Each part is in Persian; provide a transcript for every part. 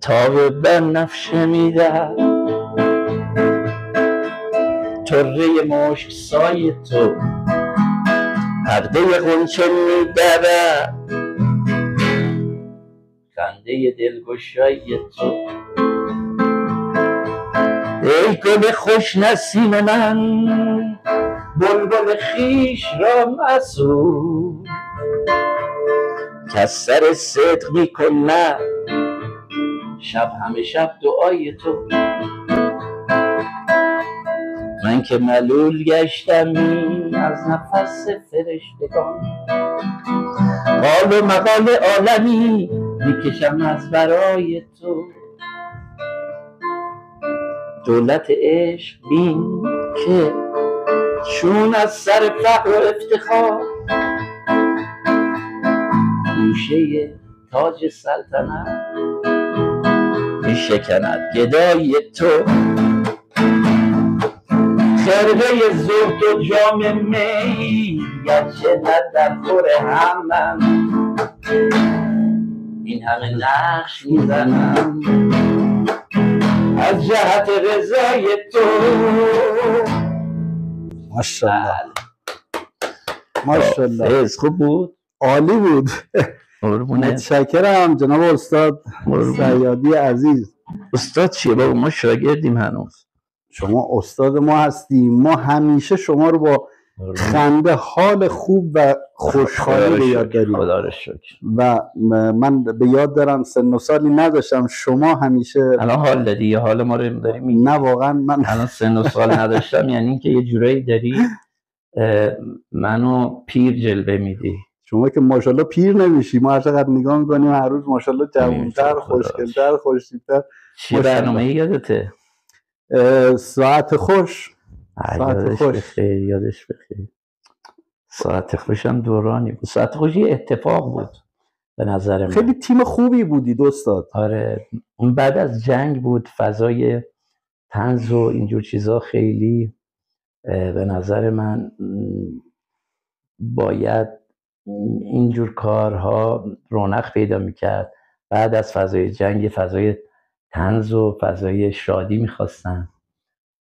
تا به بنفشه میدم طره مشک سای تو، پرده غنچه میدرم خنده دلگشای تو. ای گل خوش نسیم من، بلبل خویش را مسوز، کز سر صدق میکنم شب همه شب دعای تو. من که ملول گشتمی از نفس فرشتگان، قال و مقال عالمی میکشم از برای تو. دولت عشق بین که چون از سر فقر و افتخار، گوشه تاج سلطنت میشکند گدای تو. خرقه زهد و جام می گرچه نه در خور همم، این همه نقش میزنم از جهت رضای تو. ماشاءالله ماشاءالله. خوب بود، عالی بود. متشکرم جناب استاد صیادی عزیز. استاد چیه بابا، ما شاگردیم هنوز. شما استاد ما هستیم، ما همیشه شما رو با خنده، حال خوب و خوشحالی به یاد داریم. خدا رو شکر. و من به یاد دارم سن و سالی نداشتم، شما همیشه الان حال دادی یا حال ما رو داریم؟ نه واقعا من الان سن و سال نداشتم یعنی اینکه یه جورایی داری منو پیر جلوه میدی. شما که ماشاءالله پیر نمیشی، ما هر چقدر نگاه میکنیم هر روز ماشاءالله جوان‌تر، خوشگل‌تر، خوش‌تیپ‌تر. چه برنامه‌ای یادته؟ ساعت خوش. ساعت خوش یادش بخیر. ساعت خوشم دورانی بود. ساعت خوش یه اتفاق بود به نظر من. خیلی تیم خوبی بودید استاد. آره، اون بعد از جنگ بود، فضای طنز و اینجور چیزا خیلی به نظر من باید اینجور کارها رونق پیدا میکرد. بعد از فضای جنگ فضای طنز و فضای شادی میخواستن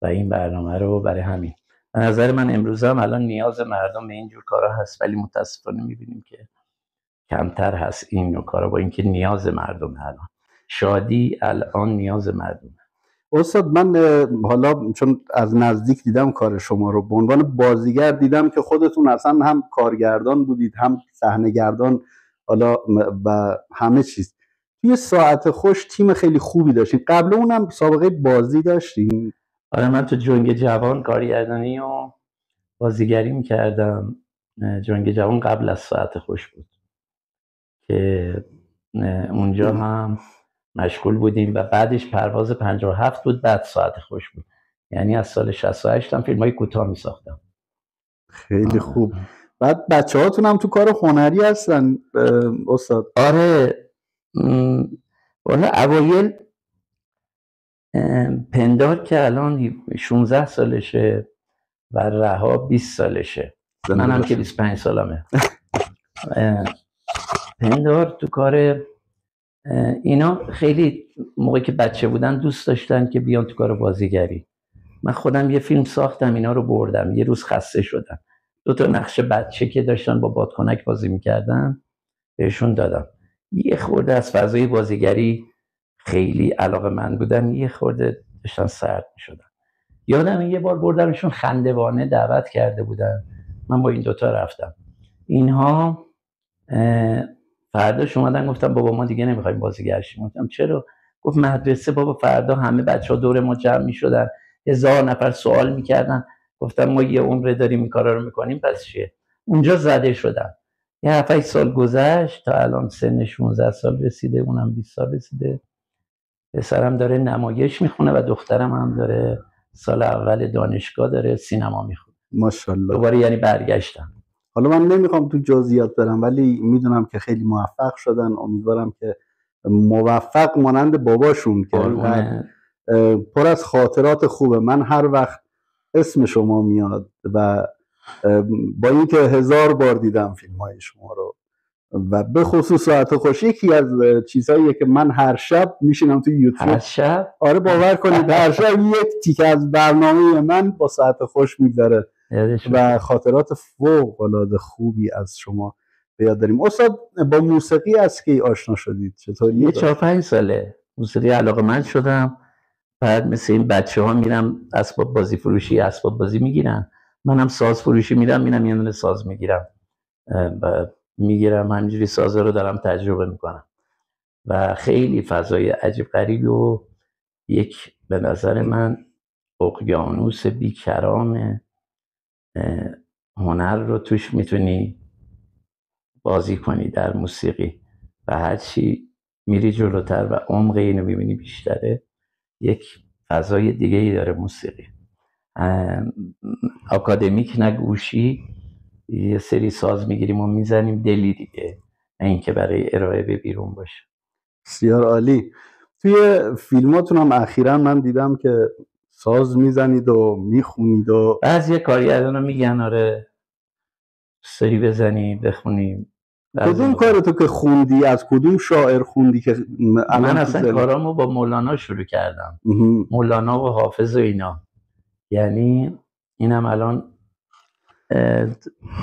و این برنامه رو برای همین به نظر من امروز هم الان نیاز مردم به اینجور کارها هست، ولی متاسفانه میبینیم که کمتر هست این نوع کارا، با اینکه نیاز مردم الان شادی الان نیاز مردم. استاد من حالا چون از نزدیک دیدم کار شما رو، به عنوان بازیگر دیدم که خودتون اصلا هم کارگردان بودید هم صحنه‌گردان، حالا و همه چیز. توی ساعت خوش تیم خیلی خوبی داشتین. قبل اونم سابقه بازی داشتین؟ آره، من تو جنگ جوان کارگردانی و بازیگری میکردم. جنگ جوان قبل از ساعت خوش بود که اونجا هم مشغول بودیم و بعدش پرواز 57 بود، بعد ساعت خوش بود. یعنی از سال 68 هم فیلم‌های کوتاه می‌ساختم. خیلی خوب. بعد بچه‌هاتون هم تو کار هنری هستن استاد؟ آره، والا اوایل پندار که الان 16 سالشه و رها 20 سالشه، منم که 25 سالمه. پندار تو کار اینا خیلی موقعی که بچه بودن دوست داشتن که بیان تو کار بازیگری. من خودم یه فیلم ساختم، اینا رو بردم، یه روز خسته شدن، 2 نقش بچه که داشتن با بادکنک بازی میکردن بهشون دادم. یه خورده از فضای بازیگری خیلی علاقه‌مند بودن، یه خورده داشتن سرد میشدن. یادم یه بار بردمشون خندوانه دعوت کرده بودن، من با این 2 رفتم. اینها فرداش اومدن گفتم بابا ما دیگه نمیخوایم بازیگر شیم. گفتم چرا؟ گفت مدرسه بابا، فردا همه بچه‌ها دور ما جمع میشدن، 1000 نفر سوال میکردن. گفتم ما یه عمر داریم این کارا رو میکنیم، پس چیه؟ اونجا زده شدن. یه 7 سال گذشت تا الان سن 16 سال رسیده، اونم 20 سال رسیده. پسرم داره نمایش میخونه و دخترم هم داره سال اول دانشگاه داره سینما میخونه. ماشاءالله. دوباره یعنی برگشتم. حالا من نمیخوام تو جزئیات برم، ولی میدونم که خیلی موفق شدن. امیدوارم که موفق مانند باباشون که پر از خاطرات خوبه. من هر وقت اسم شما میاد و با اینکه 1000 بار دیدم فیلم های شما رو و به خصوص ساعت خوش یکی از چیزهاییه که من هر شب میشینم توی یوتیوب. هر شب؟ آره باور کنید هر شب یک تیکه از برنامه من با ساعت خوش میگذره و خاطرات فوق العاده خوبی از شما به یاد داریم. استاد با موسیقی از کی آشنا شدید؟ چطوری؟ یه 4-5 ساله موسیقی علاقه‌مند شدم. بعد مثل این بچه‌ها میرم اسباب بازی فروشی اسباب بازی میگیرن، منم ساز فروشی میرم یه دونه ساز میگیرم و میگیرم همینجوری سازا رو دارم تجربه میکنم و خیلی فضای عجیب غریبی و یک به نظر من اقیانوس بیکرام هنر رو توش میتونی بازی کنی در موسیقی و هرچی میری جلوتر و عمق اینو میبینی بیشتره. یک فضای دیگه ای داره موسیقی، اکادمیک نگوشی، یه سری ساز میگیریم و میزنیم دلی دیگه، نه اینکه برای ارائه به بیرون باشه. بسیار عالی. توی فیلماتون هم اخیراً من دیدم که ساز میزنید و میخونید و بعضی کارگردانا میگن آره سری بزنی بخونیم. کدوم کارتو که خوندی از کدوم شاعر خوندی که من اصلا کارامو با مولانا شروع کردم. مولانا و حافظ و اینا، یعنی اینم الان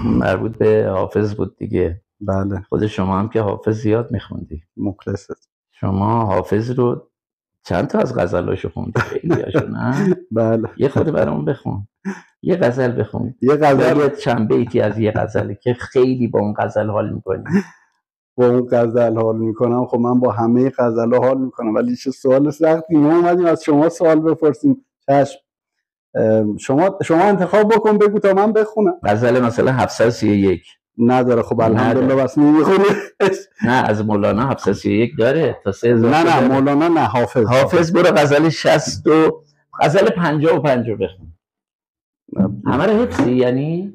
مربوط به حافظ بود دیگه. بله. خود شما هم که حافظ زیاد میخوندی. مخلصت. شما حافظ رو چند تا از غزلاشو خوندی؟ خیلیاشو نه؟ بله. یه خود برامون بخون، یه غزل بخون، یه غزل چند بیتی از یه غزله که خیلی با اون غزل حال میکنی. با اون غزل حال میکنم. خب من با همه غزل‌ها حال میکنم، ولی چه سوال سختی. ما اومدیم از شما سوال بپرسیم. چشم. شما انتخاب بکن بگو تا من بخونم. غزل مثلا 731 نداره. خب الحمدلله بس نمیخونی. نه از مولانا 731 داره تا 3000. نه مولانا نه، حافظ برو غزل 60 و غزل 55 رو بخون. همه رو حفظی یعنی؟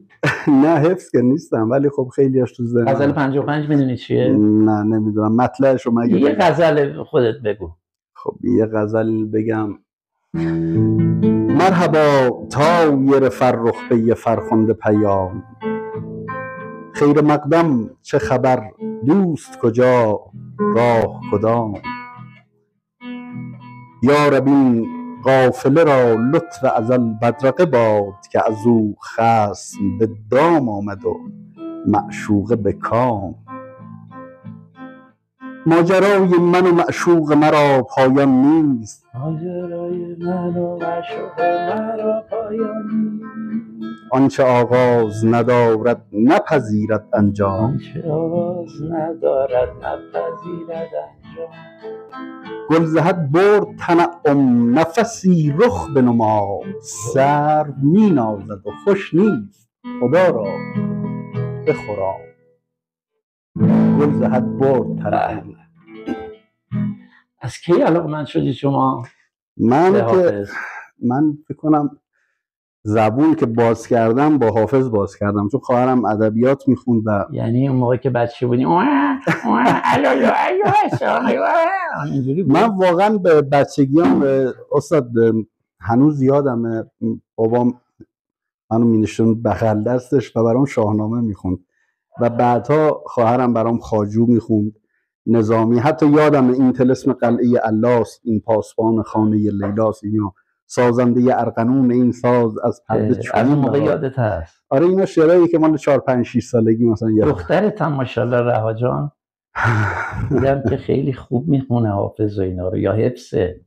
نه حفظ که نیستم، ولی خب خیلی هاش تو ذهنم. غزل 55 میدونی چیه؟ نه نمیدونم مطلعش رو. مگه یه غزل خودت بگو. خب یه غزل بگم. مرحبا طایر فرخ پی فرخنده پیام، خیر مقدم چه خبر دوست کجا راه کدام، یا رب این قافله را لطف ازل بدرقه باد، که از او خصم به دام آمد و معشوقه به کام. ماجرای من و معشوق مرا پایان نیست، ماجرای من و معشوق مرا پایان نیست، آنچه آغاز ندارد نپذیرد انجام، آنچه آغاز ندارد نپذیرد انجام. گل زهد برد تنعم نفسی رخ بنما، سرو می نازد و خوش نیست خدا را بخرام. گل زهد برد تنعم. از کی علاقه‌مند شدی شما؟ من فکر کنم زبون که باز کردم با حافظ باز کردم، چون خواهرم ادبیات میخوند و یعنی اون موقع که بچه بودی من واقعا به بچگیام استاد هنوز یادمه بابام منو مینشون بغل دستش و برام شاهنامه میخوند و بعدها خواهرم برام خواجو میخوند، نظامی. حتی یادمه این طلسم قلعه الاست، این پاسبان خانه لیلاست، اینا سازنده ارغنون این ساز از پرده چون. از اون موقع یادت هست؟ آره اینا شعرهایی که مال 4-5-6 سالگی مثلا یادم. دخترت هم ماشاءالله رها جان دیدم که خیلی خوب میخونه حافظ و اینا رو، یا حفظه؟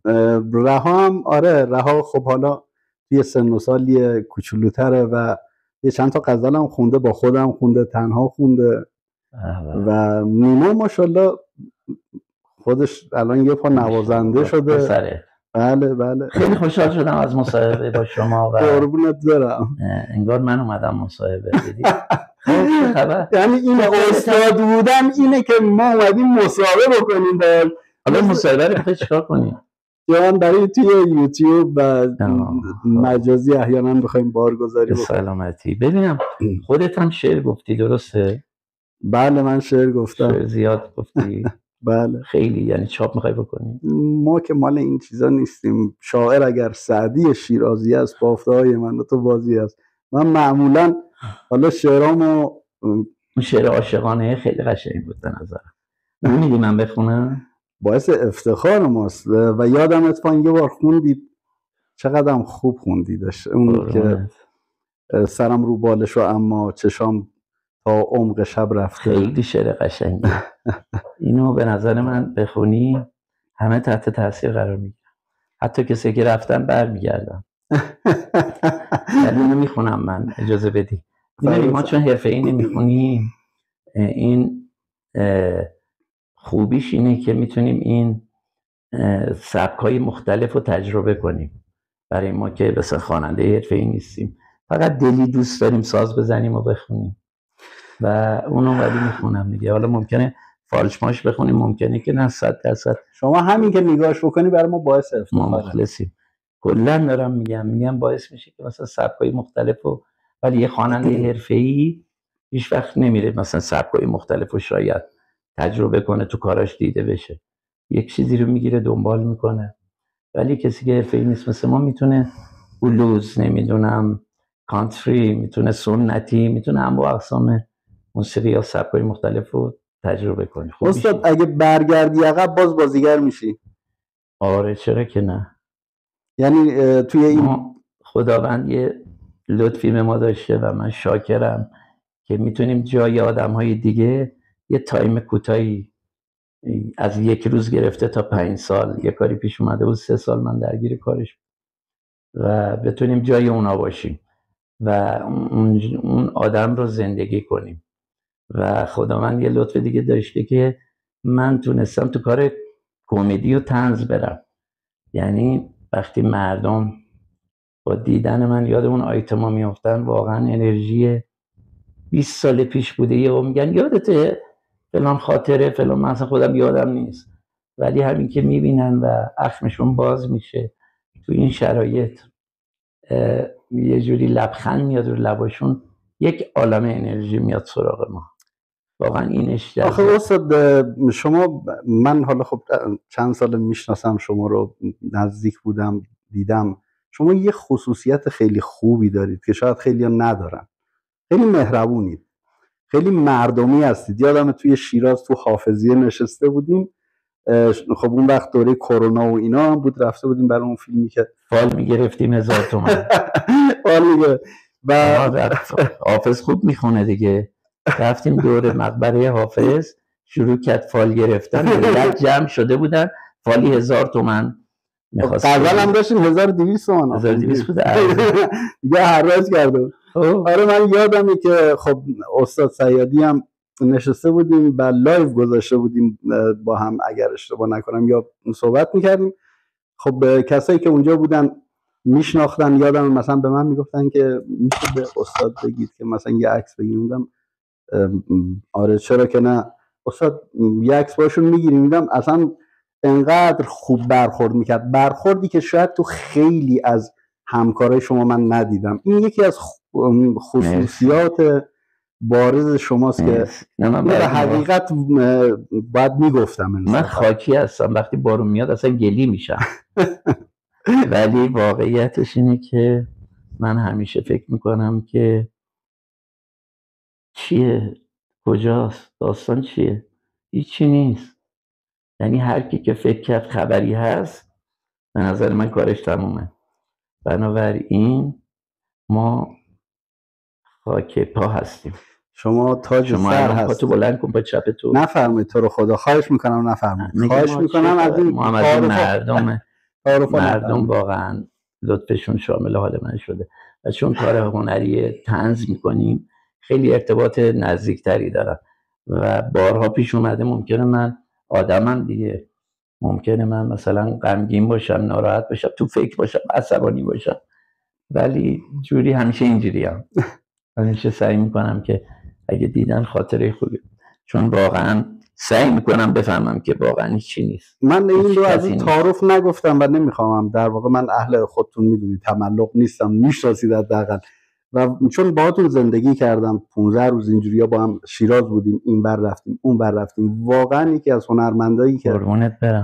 رها هم آره، رها خب حالا توی سن و سالی کوچولوتره و یه چند تا غزل هم خونده، با خودم خونده، تنها خونده. و نیما ماشاءالله خودش الان یه پا نوازنده شده. پسره. بله خیلی خوشحال شدم از مصاحبه با شما و قربونت برم. انگار من اومدم مصاحبه دیدی. خب خبر؟ یعنی این استاد بودن اینه که ما اومدیم مصاحبه بکنیم. حالا مصاحبه رو میخوای چیکار کنی؟ یا برای توی یوتیوب و مجازی احیانا بخوایم بارگذاری بکنیم. سلامتی. ببینم خودت هم شعر گفتی درسته؟ بله من شعر گفتم. شعر زیاد گفتی؟ بله. خیلی. یعنی چاپ میخوای بکنی؟ ما که مال این چیزا نیستیم. شاعر اگر سعدی شیرازی است بافته‌های من و تو بازی است. من معمولا حالا شعرامو اون شعر عاشقانه خیلی قشنگ بود به نظرم. می‌دی من بخونم؟ باعث افتخار ماست و یادم اتفاقا یه بار خوندی چقدرم خوب خوندی داشت اون که سرم رو بالش و اما چشام تا عمق شب رفته. خیلی شعر قشنگی. اینو به نظر من بخونی همه تحت تاثیر قرار میگیرن، حتی کسی که رفتن برمیگردن. ولی اینو میخونم من، اجازه بدی. میدونی ما چون حرفه‌ای نمیخونیم، این خوبیش اینه که میتونیم این سبک‌های مختلف رو تجربه کنیم. برای ما که مثلا خواننده حرفه‌ای نیستیم، فقط دلی دوست داریم ساز بزنیم و بخونیم و اونو ولی میخونم دیگه. حالا ممکنه فالش ماش بخونیم، ممکنه که نه 100%. شما همین که نگاهش بکنی برای ما باعث افتخاره. ما مخلصیم. کلا دارم میگم باعث میشه که مثلا سبک‌های مختلفو، ولی یه خواننده حرفه‌ای هیچ وقت نمیره مثلا سبک‌های مختلفو شاید تجربه کنه، تو کاراش دیده بشه، یک چیزی رو میگیره دنبال میکنه. ولی کسی که حرفه‌ای نیست مثل ما میتونه بلوز، نمیدونم کانتری، میتونه سنتی، میتونه انواع اقسام موسیقی یا سبک‌های مختلفو تجربه کنه. خب استاد اگه برگردی عقب باز بازیگر میشی؟ آره چرا که نه. یعنی توی این خداوند یه لطفی به ما داشته و من شاکرم که میتونیم جای آدم‌های دیگه یه تایم کوتاهی از 1 روز گرفته تا 5 سال یه کاری پیش اومده بود، 3 سال من درگیر کارش و بتونیم جای اونا باشیم و اون آدم رو زندگی کنیم. و خداوند یه لطف دیگه داشته که من تونستم تو کار کمدی و طنز برم. یعنی وقتی مردم با دیدن من یاد اون آیتما میافتن، واقعا انرژی 20 سال پیش بوده. یهو میگن یادته فلان خاطره فلان، من اصلا خودم یادم نیست، ولی همین که میبینن و اخمشون باز میشه تو این شرایط، یه جوری لبخند میاد رو لباشون، یک عالمه انرژی میاد سراغ ما. واقعا اینش آخه استاد شما، من حالا خب چند سال میشناسم شما رو، نزدیک بودم دیدم، شما یه خصوصیت خیلی خوبی دارید که شاید خیلی ندارن. خیلی مهربونید، خیلی مردمی هستید. یادم توی شیراز تو حافظیه نشسته بودیم، خب اون وقت دوره کرونا و اینا هم بود، رفته بودیم برای اون فیلمی که فال میگرفتیم 1000 تومان. فال میگه و حافظ خوب میخونه دیگه. رفتیم دور مقبره حافظ، شروع کرد فال گرفتن، ملت جمع شده بودن، فالی 1000 تومان میخواست. غزل هم داشتیم 1200 تومان. 1200 بود دیگه حراج کرده. آره من یادمه که خب استاد صیادی هم نشسته بودیم و لایو گذاشته بودیم با هم، اگر اشتباه نکنم، یا صحبت میکردیم. خب کسایی که اونجا بودن میشناختن. یادم مثلا به من میگفتن که میشه به استاد بگید که مثلا یه عکس بگیریم. آره چرا که نه استاد، یه عکس باشون میگیریم. میدم اصلا انقدر خوب برخورد میکرد، برخوردی که شاید تو خیلی از همکارای شما من ندیدم. این یکی از خصوصیات بارز شماست که من به حقیقت باید میگفتم. من خاکی هستم، وقتی بارون میاد اصلا گلی میشم. ولی واقعیتش اینه که من همیشه فکر میکنم که چیه، کجاست، داستان چیه، هیچی نیست. یعنی هر کی که فکر کرد خبری هست، به نظر من کارش تمومه. بنابراین ما خاک پا هستیم. شما تاج سر هست. پاتو بلند کن با چپ تو. نفرمایید تو رو خدا، خواهش میکنم نفرمایید. خواهش میکنم از این مردم واقعا لطفشون شامل حال من شده و چون کار هنری طنز میکنیم خیلی ارتباط نزدیکتری دارم و بارها پیش اومده ممکنه من آدمم دیگه، ممکنه من مثلا غمگین باشم، ناراحت باشم، تو فکر باشم، عصبانی باشم، ولی جوری همیشه اینجوریم. همیشه سعی میکنم که اگه دیدن خاطره خوبی، چون واقعا سعی میکنم بفهمم که واقعا چی نیست. من این رو از این تعارف نگفتم و نمیخوام. در واقع من اهل خودتون میدونید تملق نیستم، میشناسید حداقل. و چون باهاتون زندگی کردم 15 روز اینجوری‌ها با هم شیراز بودیم، این بر رفتیم اون بر رفتیم، واقعا یکی از هنرمندایی که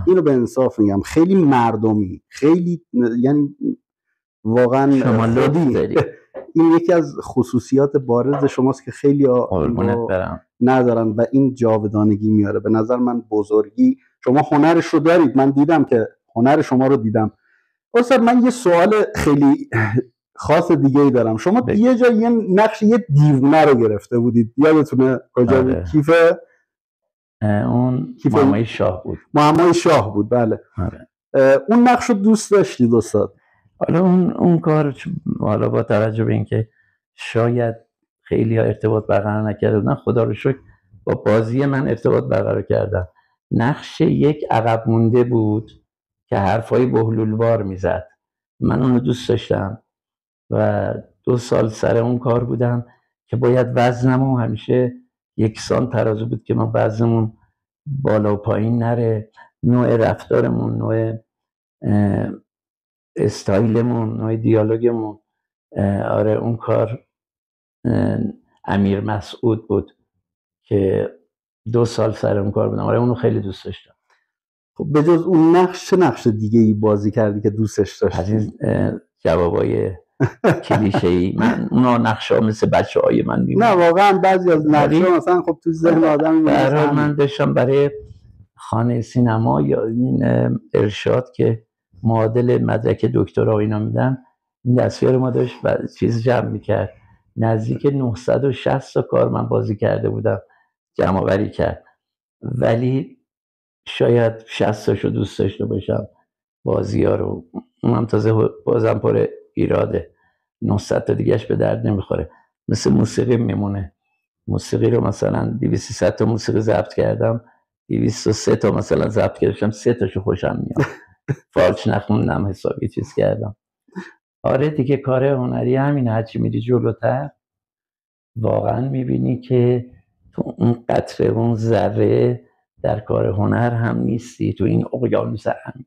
اینو به انصاف میگم خیلی مردمی، خیلی یعنی واقعا شما لطف دارید. این یکی از خصوصیات بارز شماست که خیلی ندارن و این جاودانگی میاره. به نظر من بزرگی، شما هنرش رو دارید، من دیدم که هنر شما رو دیدم. استاد من یه سوال خیلی خاص دیگه ای دارم. شما یه جا یه نقش یه دیوونه رو گرفته بودید، یادتونه کجا بود؟ کیف اون معمای شاه بود. معمای شاه بود، بله. اون نقش رو دوست داشتید استاد؟ حالا اون کار، حالا با توجه به اینکه شاید خیلی ها ارتباط برقرار نکرده بودن، خدا رو شکر با بازی من ارتباط برقرار کردم. نقش یک عقب مونده بود که حرفای بهلولوار میزد. من اونو دوست داشتم و 2 سال سر اون کار بودم که باید وزنمون همیشه یکسان ترازو بود که ما وزنمون بالا و پایین نره، نوع رفتارمون، نوع استایلمون، نوع دیالوگمون. آره اون کار امیر مسعود بود که 2 سال سر اون کار بودم. آره اونو خیلی دوست داشتم. خب به جز اون نقش، چه نقش دیگه ای بازی کردی که دوستش داشتی؟ از این جوابای کلیشه‌ای من اونا نقشا مثل بچه‌های من میمونه. نه واقعا بعضی از نقشا مثلا خب تو ذهن آدم میمونه. من داشتم برای خانه سینما یا این ارشاد که معادل مدرک دکترا و اینا میدن، این دستیار ما داشت چیز جمع میکرد، نزدیک 960 تا کار من بازی کرده بودم، جمع آوری کرد، ولی شاید 60 تاشو دوست داشته باشم بازی ها رو. اونم تازه بازم پر ایراده، 900 تا دیگهش به درد نمیخوره. مثل موسیقی میمونه. موسیقی رو مثلا 200 تا موسیقی ضبط کردم، 203 تا مثلا ضبط کردم، 3 تاشو خوشم میاد. فالچ نخوندم، حسابی چیز کردم. آره دیگه کار هنری همینه، هرچی میری جلوتر واقعا میبینی که تو اون قطره، اون ذره در کار هنر هم نیستی، تو این اقیانوس هم